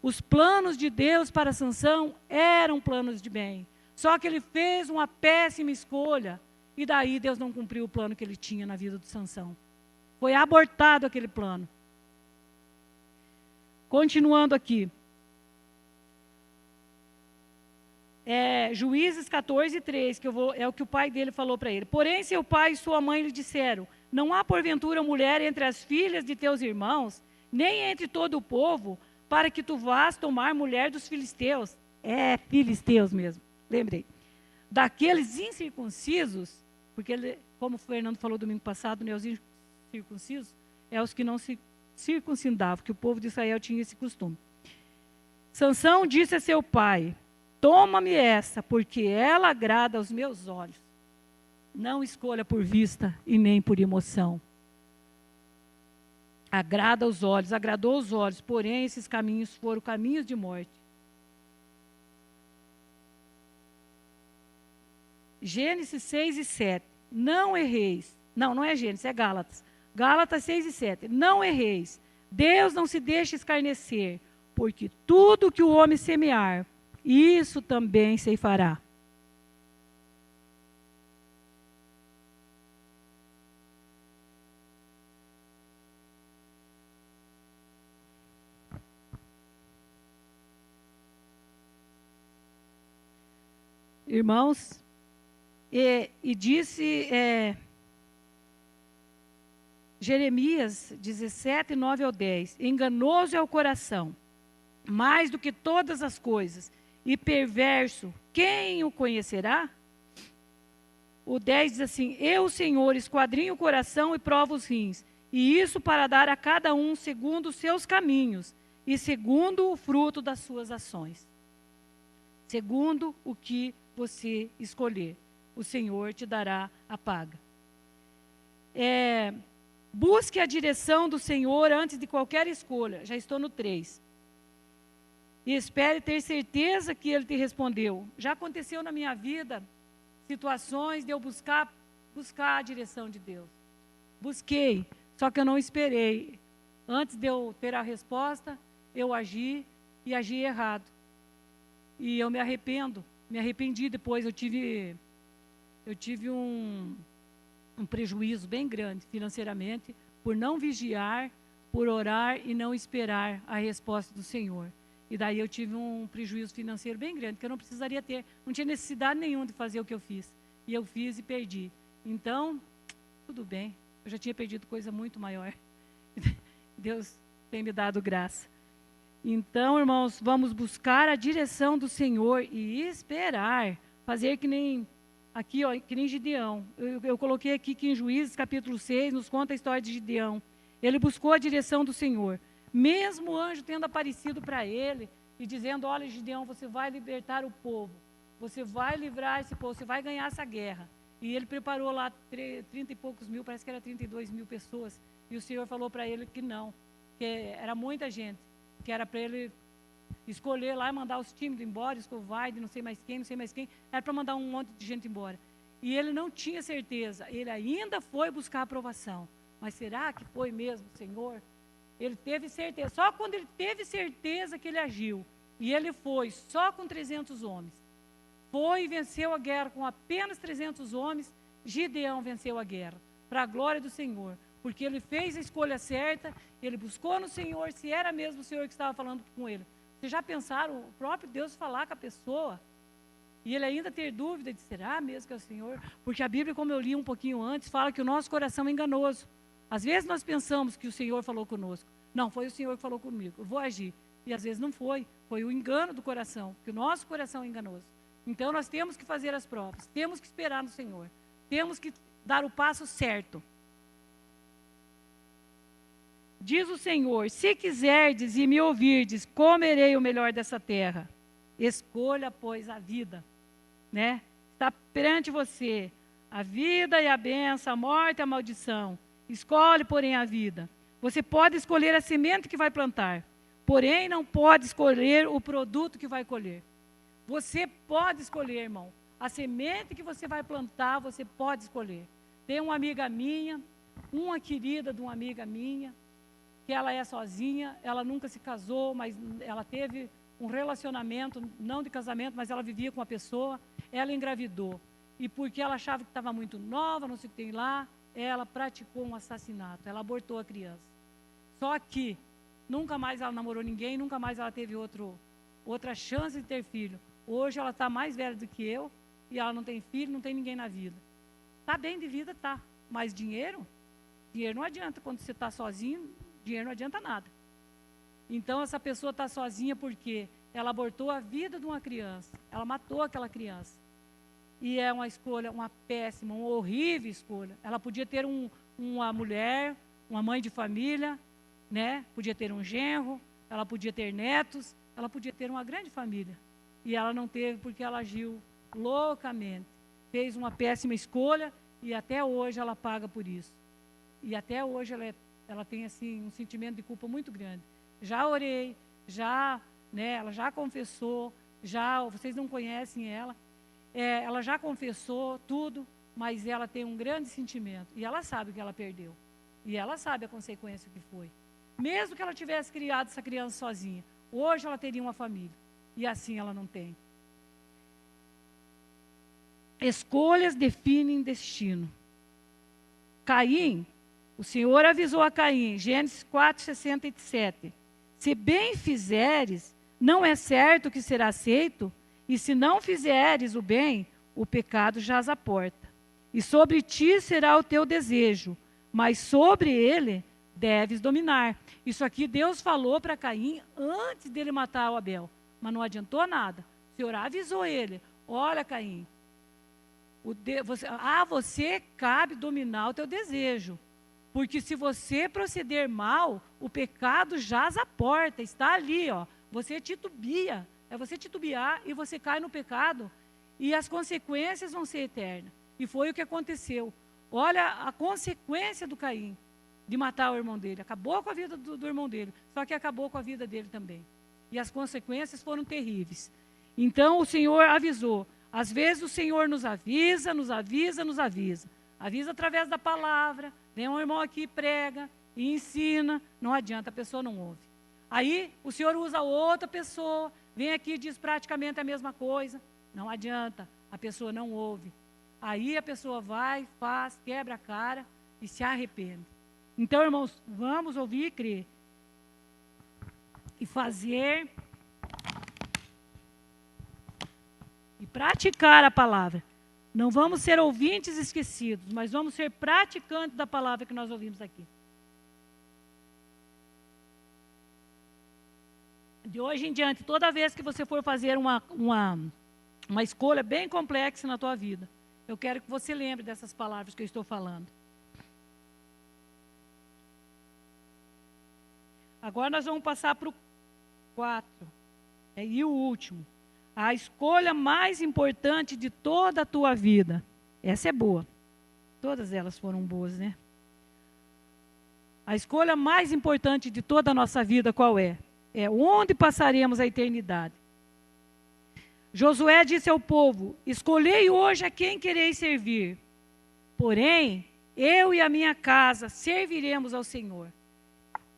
Os planos de Deus para Sansão eram planos de bem. Só que ele fez uma péssima escolha, e daí Deus não cumpriu o plano que ele tinha na vida de Sansão. Foi abortado aquele plano. Continuando aqui. Juízes 14:3, é o que o pai dele falou para ele. Porém, seu pai e sua mãe lhe disseram, não há porventura mulher entre as filhas de teus irmãos, nem entre todo o povo, para que tu vás tomar mulher dos filisteus. Filisteus mesmo. Lembrei, daqueles incircuncisos, porque como o Fernando falou domingo passado, né, os incircuncisos é os que não se circuncidavam, que o povo de Israel tinha esse costume. Sansão disse a seu pai, toma-me essa, porque ela agrada aos meus olhos. Não escolha por vista e nem por emoção. Agrada aos olhos, agradou aos olhos, porém esses caminhos foram caminhos de morte. Gênesis 6:7. Não erreis. Não é Gênesis, é Gálatas. Gálatas 6:7. Não erreis. Deus não se deixa escarnecer, porque tudo que o homem semear, isso também ceifará. Irmãos, E disse Jeremias 17, 9 ao 10. Enganoso é o coração, mais do que todas as coisas, e perverso, quem o conhecerá? O 10 diz assim: eu, Senhor, esquadrinho o coração e provo os rins, e isso para dar a cada um segundo os seus caminhos, e segundo o fruto das suas ações. Segundo o que você escolher, o Senhor te dará a paga. Busque a direção do Senhor antes de qualquer escolha. Já estou no 3. E espere ter certeza que Ele te respondeu. Já aconteceu na minha vida situações de eu buscar a direção de Deus. Busquei, só que eu não esperei. Antes de eu ter a resposta, eu agi e agi errado. E eu me arrependi depois. Eu tive um prejuízo bem grande financeiramente por não vigiar, por orar e não esperar a resposta do Senhor. E daí eu tive um prejuízo financeiro bem grande, que eu não precisaria ter, não tinha necessidade nenhuma de fazer o que eu fiz. E eu fiz e perdi. Então, tudo bem, eu já tinha perdido coisa muito maior. Deus tem me dado graça. Então, irmãos, vamos buscar a direção do Senhor e esperar, fazer que nem, aqui, ó, que nem Gideão. Eu coloquei aqui que em Juízes, capítulo 6, nos conta a história de Gideão. Ele buscou a direção do Senhor. Mesmo o anjo tendo aparecido para ele e dizendo: olha, Gideão, você vai libertar o povo, você vai livrar esse povo, você vai ganhar essa guerra. E ele preparou lá 30 e poucos mil, parece que era 32 mil pessoas. E o Senhor falou para ele que não, que era muita gente, que era para ele escolher lá e mandar os tímidos embora, Escovide, não sei mais quem, era para mandar um monte de gente embora. E ele não tinha certeza, ele ainda foi buscar a aprovação. Mas será que foi mesmo, Senhor? Ele teve certeza, só quando ele teve certeza que ele agiu. E ele foi só com 300 homens. Foi e venceu a guerra com apenas 300 homens. Gideão venceu a guerra, para a glória do Senhor. Porque ele fez a escolha certa, ele buscou no Senhor, se era mesmo o Senhor que estava falando com ele. Vocês já pensaram o próprio Deus falar com a pessoa? E ele ainda ter dúvida de será mesmo que é o Senhor? Porque a Bíblia, como eu li um pouquinho antes, fala que o nosso coração é enganoso. Às vezes nós pensamos que o Senhor falou conosco. Não, foi o Senhor que falou comigo, eu vou agir. E às vezes não foi, foi o engano do coração, que o nosso coração é enganoso. Então nós temos que fazer as provas, temos que esperar no Senhor, temos que dar o passo certo. Diz o Senhor: se quiserdes e me ouvirdes, comerei o melhor dessa terra. Escolha, pois, a vida, né? Está perante você a vida e a bênção, a morte e a maldição. Escolhe, porém, a vida. Você pode escolher a semente que vai plantar, porém não pode escolher o produto que vai colher. Você pode escolher, irmão. A semente que você vai plantar, você pode escolher. Tem uma amiga minha, uma querida de uma amiga minha, que ela é sozinha, ela nunca se casou, mas ela teve um relacionamento, não de casamento, mas ela vivia com uma pessoa, ela engravidou. E porque ela achava que estava muito nova, não sei o que tem lá, ela praticou um assassinato, ela abortou a criança. Só que nunca mais ela namorou ninguém, nunca mais ela teve outra chance de ter filho. Hoje ela está mais velha do que eu, e ela não tem filho, não tem ninguém na vida. Está bem de vida, tá. Mas dinheiro não adianta. Quando você está sozinho, dinheiro não adianta nada. Então essa pessoa está sozinha porque ela abortou a vida de uma criança. Ela matou aquela criança. E é uma escolha, uma péssima, uma horrível escolha. Ela podia ter uma mulher, uma mãe de família, né? Podia ter um genro, ela podia ter netos, ela podia ter uma grande família. E ela não teve porque ela agiu loucamente. Fez uma péssima escolha e até hoje ela paga por isso. E até hoje ela tem assim um sentimento de culpa muito grande. Já orei, ela já confessou, vocês não conhecem ela, ela já confessou tudo, mas ela tem um grande sentimento. E ela sabe que ela perdeu. E ela sabe a consequência que foi. Mesmo que ela tivesse criado essa criança sozinha, hoje ela teria uma família. E assim ela não tem. Escolhas definem destino. Caim, o Senhor avisou a Caim, Gênesis 4:67. Se bem fizeres, não é certo que será aceito, e se não fizeres o bem, o pecado jaz à porta. E sobre ti será o teu desejo, mas sobre ele deves dominar. Isso aqui Deus falou para Caim antes dele matar o Abel, mas não adiantou nada. O Senhor avisou ele: olha, Caim, você cabe dominar o teu desejo, porque se você proceder mal, o pecado jaz à porta, está ali, ó. Você titubia, é você titubear e você cai no pecado, e as consequências vão ser eternas. E foi o que aconteceu. Olha a consequência do Caim, de matar o irmão dele. Acabou com a vida do irmão dele, só que acabou com a vida dele também. E as consequências foram terríveis. Então o Senhor avisou. Às vezes o Senhor nos avisa, nos avisa, nos avisa. Avisa através da palavra. Vem um irmão aqui, prega e ensina. Não adianta, a pessoa não ouve. Aí o Senhor usa outra pessoa, vem aqui e diz praticamente a mesma coisa. Não adianta, a pessoa não ouve. Aí a pessoa vai, faz, quebra a cara e se arrepende. Então, irmãos, vamos ouvir e crer. E fazer e praticar a palavra. Não vamos ser ouvintes esquecidos, mas vamos ser praticantes da palavra que nós ouvimos aqui. De hoje em diante, toda vez que você for fazer uma escolha bem complexa na tua vida, eu quero que você lembre dessas palavras que eu estou falando. Agora nós vamos passar para o 4. E o último. A escolha mais importante de toda a tua vida. Essa é boa. Todas elas foram boas, né? A escolha mais importante de toda a nossa vida qual é? É onde passaremos a eternidade. Josué disse ao povo: escolhei hoje a quem quereis servir. Porém, eu e a minha casa serviremos ao Senhor.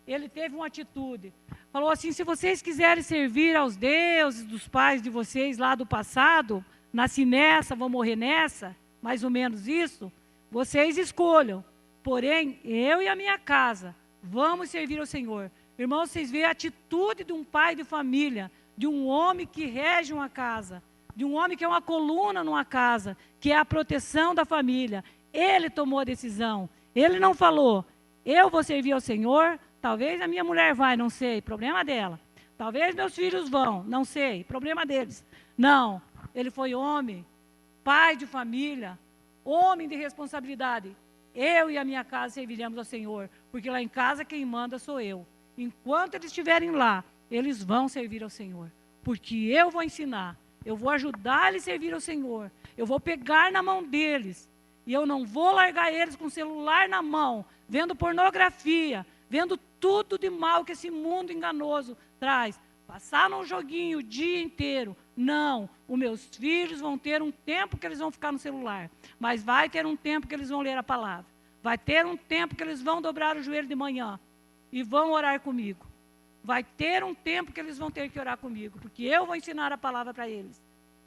Ele teve uma atitude. Falou assim: se vocês quiserem servir aos deuses dos pais de vocês lá do passado, nasci nessa, vou morrer nessa, mais ou menos isso, vocês escolham. Porém, eu e a minha casa vamos servir ao Senhor. Irmãos, vocês veem a atitude de um pai de família, de um homem que rege uma casa, de um homem que é uma coluna numa casa, que é a proteção da família. Ele tomou a decisão. Ele não falou: eu vou servir ao Senhor, talvez a minha mulher vai, não sei, problema dela. Talvez meus filhos vão, não sei, problema deles. Não, ele foi homem, pai de família, homem de responsabilidade. Eu e a minha casa serviremos ao Senhor, porque lá em casa quem manda sou eu. Enquanto eles estiverem lá, eles vão servir ao Senhor, porque eu vou ensinar, eu vou ajudar eles a servir ao Senhor, eu vou pegar na mão deles, e eu não vou largar eles com o celular na mão, vendo pornografia, vendo tudo de mal que esse mundo enganoso traz, passar num joguinho o dia inteiro. Não, os meus filhos vão ter um tempo que eles vão ficar no celular, mas vai ter um tempo que eles vão ler a palavra, vai ter um tempo que eles vão dobrar o joelho de manhã e vão orar comigo. Vai ter um tempo que eles vão ter que orar comigo, porque eu vou ensinar a palavra para eles.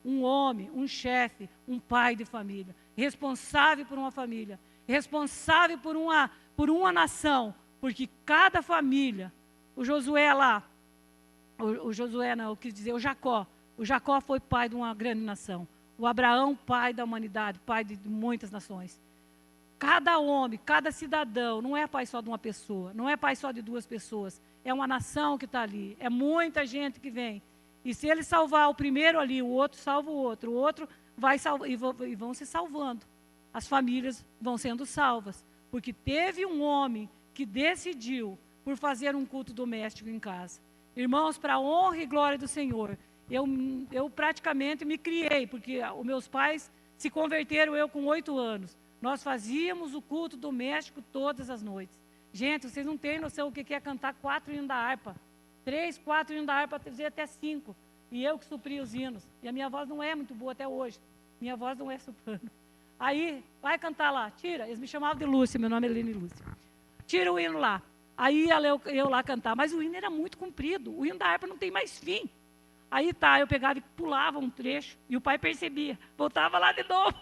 Um homem, um chefe, um pai de família, responsável por uma família, responsável por uma nação, porque cada família, o Josué lá, o Josué não, eu quis dizer, o Jacó foi pai de uma grande nação, o Abraão, pai da humanidade, pai de muitas nações. Cada homem, cada cidadão, não é pai só de uma pessoa, não é pai só de duas pessoas, é uma nação que está ali, é muita gente que vem. E se ele salvar o primeiro ali, o outro salva o outro vai salvar, e vão se salvando. As famílias vão sendo salvas, porque teve um homem que decidiu por fazer um culto doméstico em casa. Irmãos, para a honra e glória do Senhor, eu praticamente me criei, porque os meus pais se converteram eu com 8 anos. Nós fazíamos o culto doméstico todas as noites. Gente, vocês não têm noção o que é cantar 4 hinos da harpa. 3, 4 hinos da harpa, até 5. E eu que supri os hinos. E a minha voz não é muito boa até hoje. Minha voz não é soprano. Aí, vai cantar lá. Tira. Eles me chamavam de Lúcia, meu nome é Lene Lúcia. Tira o hino lá. Aí eu lá cantar. Mas o hino era muito comprido. O hino da harpa não tem mais fim. Aí tá, eu pegava e pulava um trecho. E o pai percebia. Voltava lá de novo.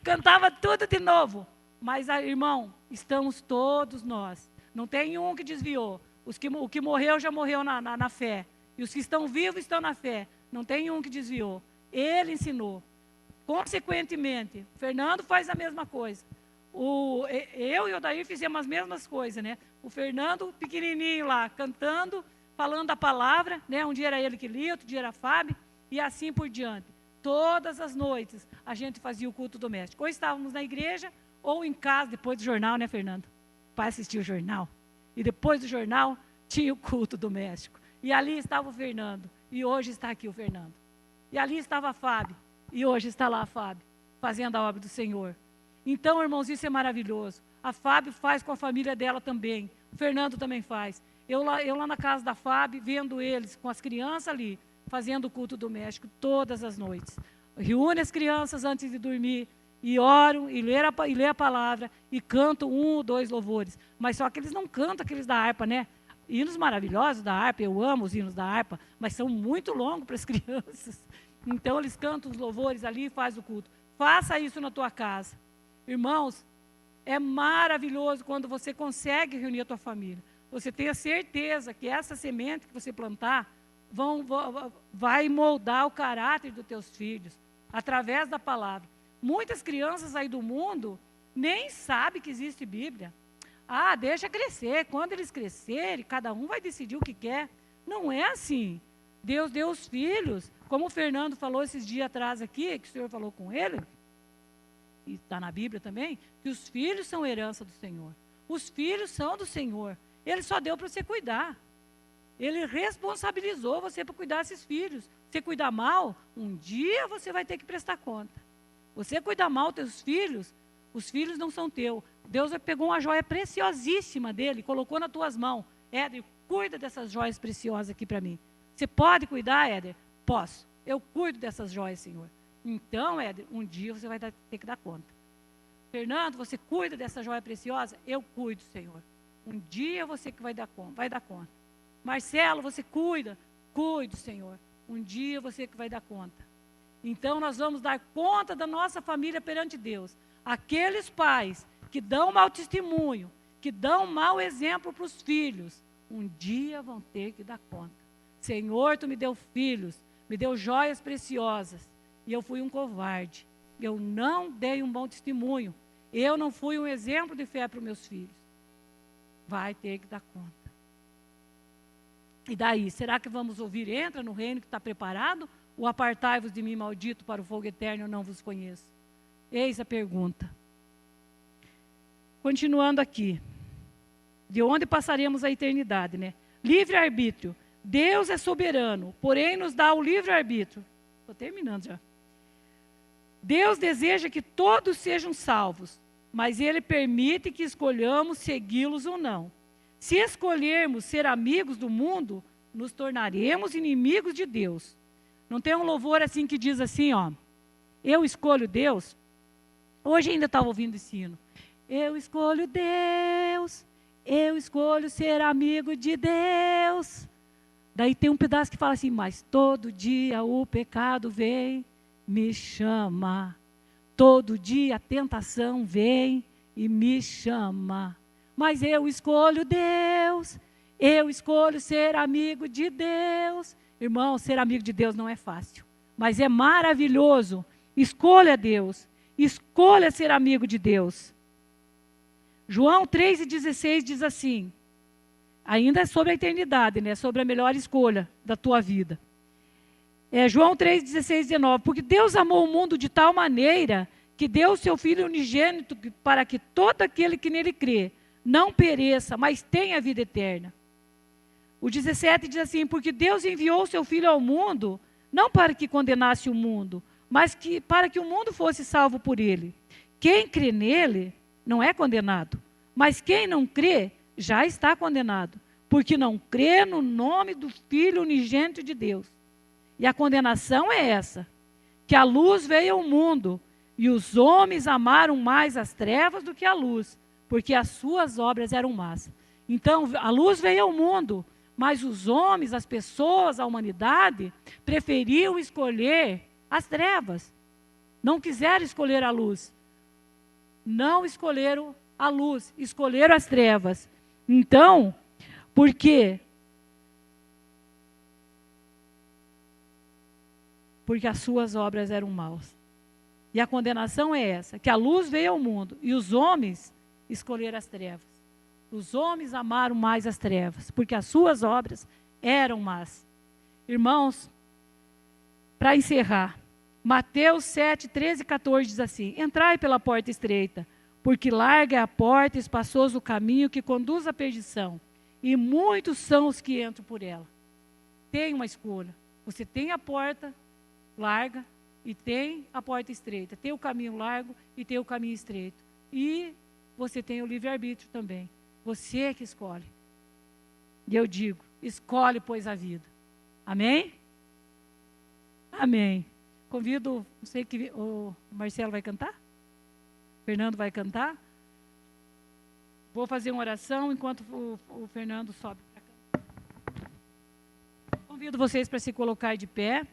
Cantava tudo de novo. Mas, irmão, estamos todos nós. Não tem um que desviou. O que morreu já morreu na fé. E os que estão vivos estão na fé. Não tem um que desviou. Ele ensinou. Consequentemente, o Fernando faz a mesma coisa. Eu e o Odair fizemos as mesmas coisas, né? O Fernando, pequenininho lá, cantando, falando a palavra, né? Um dia era ele que lia, outro dia era a Fábio, e assim por diante. Todas as noites a gente fazia o culto doméstico. Ou estávamos na igreja, ou em casa, depois do jornal, né, Fernando? O pai assistia o jornal. E depois do jornal, tinha o culto doméstico. E ali estava o Fernando, e hoje está aqui o Fernando. E ali estava a Fábio, e hoje está lá a Fábio, fazendo a obra do Senhor. Então, irmãos, isso é maravilhoso. A Fábio faz com a família dela também. O Fernando também faz. Eu lá na casa da Fábio, vendo eles com as crianças ali, fazendo o culto doméstico todas as noites. Reúne as crianças antes de dormir, e oram, e lê a palavra, e cantam 1 ou 2 louvores. Mas só que eles não cantam aqueles da harpa, né? Hinos maravilhosos da harpa, eu amo os hinos da harpa, mas são muito longos para as crianças. Então, eles cantam os louvores ali e fazem o culto. Faça isso na tua casa. Irmãos, é maravilhoso quando você consegue reunir a tua família. Você tem a certeza que essa semente que você plantar vai moldar o caráter dos teus filhos, através da palavra. Muitas crianças aí do mundo nem sabem que existe Bíblia. Ah, deixa crescer. Quando eles crescerem, cada um vai decidir o que quer. Não é assim. Deus deu os filhos, como o Fernando falou esses dias atrás aqui, que o Senhor falou com ele, e está na Bíblia também, que os filhos são herança do Senhor. Os filhos são do Senhor. Ele só deu para você cuidar. Ele responsabilizou você para cuidar desses filhos. Você cuidar mal, um dia você vai ter que prestar conta. Você cuidar mal dos teus filhos, os filhos não são teus. Deus pegou uma joia preciosíssima dele e colocou nas tuas mãos. Éder, cuida dessas joias preciosas aqui para mim. Você pode cuidar, Éder? Posso. Eu cuido dessas joias, Senhor. Então, Éder, um dia você vai ter que dar conta. Fernando, você cuida dessa joia preciosa? Eu cuido, Senhor. Um dia você que vai dar conta. Marcelo, você cuida? Cuido, Senhor. Um dia você que vai dar conta. Então, nós vamos dar conta da nossa família perante Deus. Aqueles pais que dão mau testemunho, que dão mau exemplo para os filhos, um dia vão ter que dar conta. Senhor, tu me deu filhos, me deu joias preciosas, e eu fui um covarde. Eu não dei um bom testemunho. Eu não fui um exemplo de fé para os meus filhos. Vai ter que dar conta. E daí, será que vamos ouvir, entra no reino que está preparado? Ou apartai-vos de mim, maldito, para o fogo eterno, eu não vos conheço? Eis a pergunta. Continuando aqui. De onde passaremos a eternidade, né? Livre-arbítrio. Deus é soberano, porém nos dá o livre-arbítrio. Estou terminando já. Deus deseja que todos sejam salvos, mas Ele permite que escolhamos segui-los ou não. Se escolhermos ser amigos do mundo, nos tornaremos inimigos de Deus. Não tem um louvor assim que diz assim, ó, eu escolho Deus? Hoje ainda estava ouvindo esse hino. Eu escolho Deus, eu escolho ser amigo de Deus. Daí tem um pedaço que fala assim, mas todo dia o pecado vem, me chama. Todo dia a tentação vem e me chama. Mas eu escolho Deus, eu escolho ser amigo de Deus. Irmão, ser amigo de Deus não é fácil, mas é maravilhoso. Escolha Deus, escolha ser amigo de Deus. João 3,16 diz assim, ainda é sobre a eternidade, né? Sobre a melhor escolha da tua vida. João 3,16, 19. Porque Deus amou o mundo de tal maneira que deu o seu Filho unigênito para que todo aquele que nele crê não pereça, mas tenha a vida eterna. O 17 diz assim, porque Deus enviou o seu Filho ao mundo, não para que condenasse o mundo, mas para que o mundo fosse salvo por ele. Quem crê nele não é condenado, mas quem não crê já está condenado, porque não crê no nome do Filho unigênito de Deus. E a condenação é essa, que a luz veio ao mundo, e os homens amaram mais as trevas do que a luz, porque as suas obras eram más. Então, a luz veio ao mundo, mas os homens, as pessoas, a humanidade, preferiam escolher as trevas. Não quiseram escolher a luz. Não escolheram a luz, escolheram as trevas. Então, por quê? porque as suas obras eram maus. E a condenação é essa, que a luz veio ao mundo, e os homens escolheram as trevas. Os homens amaram mais as trevas, porque as suas obras eram más. Irmãos, para encerrar, Mateus 7, 13 e 14 diz assim: entrai pela porta estreita, porque larga é a porta e espaçoso o caminho que conduz à perdição, e muitos são os que entram por ela. Tem uma escolha. Você tem a porta larga e tem a porta estreita. Tem o caminho largo e tem o caminho estreito. E você tem o livre-arbítrio também. Você é que escolhe. E eu digo, escolhe, pois, a vida. Amém? Amém. Convido, não sei que o Marcelo vai cantar? O Fernando vai cantar? Vou fazer uma oração enquanto o Fernando sobe para cá. Convido vocês para se colocar de pé.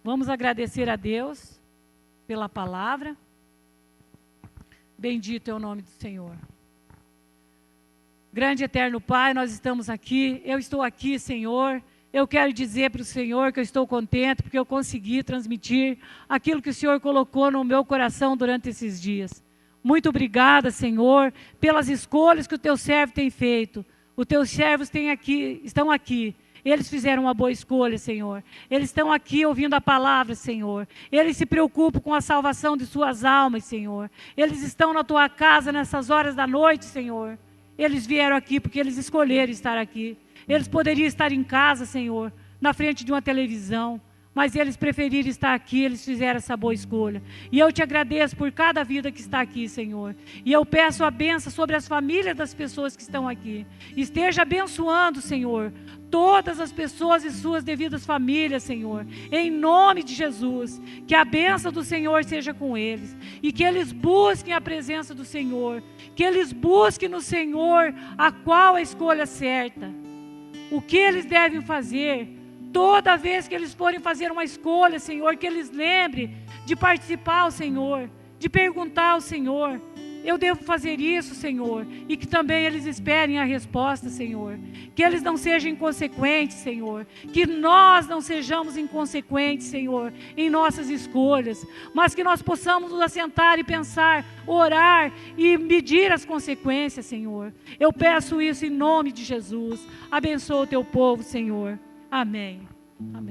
Vamos agradecer a Deus pela palavra. Bendito é o nome do Senhor. Grande e eterno Pai, nós estamos aqui. Eu estou aqui, Senhor. Eu quero dizer para o Senhor que eu estou contente porque eu consegui transmitir aquilo que o Senhor colocou no meu coração durante esses dias. Muito obrigada, Senhor, pelas escolhas que o teu servo tem feito. Os teus servos estão aqui. Eles fizeram uma boa escolha, Senhor. Eles estão aqui ouvindo a palavra, Senhor. Eles se preocupam com a salvação de suas almas, Senhor. Eles estão na tua casa nessas horas da noite, Senhor. Eles vieram aqui porque eles escolheram estar aqui. Eles poderiam estar em casa, Senhor, na frente de uma televisão. Mas eles preferiram estar aqui, eles fizeram essa boa escolha. E eu te agradeço por cada vida que está aqui, Senhor. E eu peço a bênção sobre as famílias das pessoas que estão aqui. Esteja abençoando, Senhor, todas as pessoas e suas devidas famílias, Senhor. Em nome de Jesus. Que a bênção do Senhor seja com eles. E que eles busquem a presença do Senhor. Que eles busquem no Senhor a qual a escolha certa. O que eles devem fazer. Toda vez que eles forem fazer uma escolha, Senhor, que eles lembrem de participar ao Senhor, de perguntar ao Senhor, eu devo fazer isso, Senhor, e que também eles esperem a resposta, Senhor. Que eles não sejam inconsequentes, Senhor, que nós não sejamos inconsequentes, Senhor, em nossas escolhas, mas que nós possamos nos assentar e pensar, orar e medir as consequências, Senhor. Eu peço isso em nome de Jesus. Abençoa o teu povo, Senhor. Amém. Amém.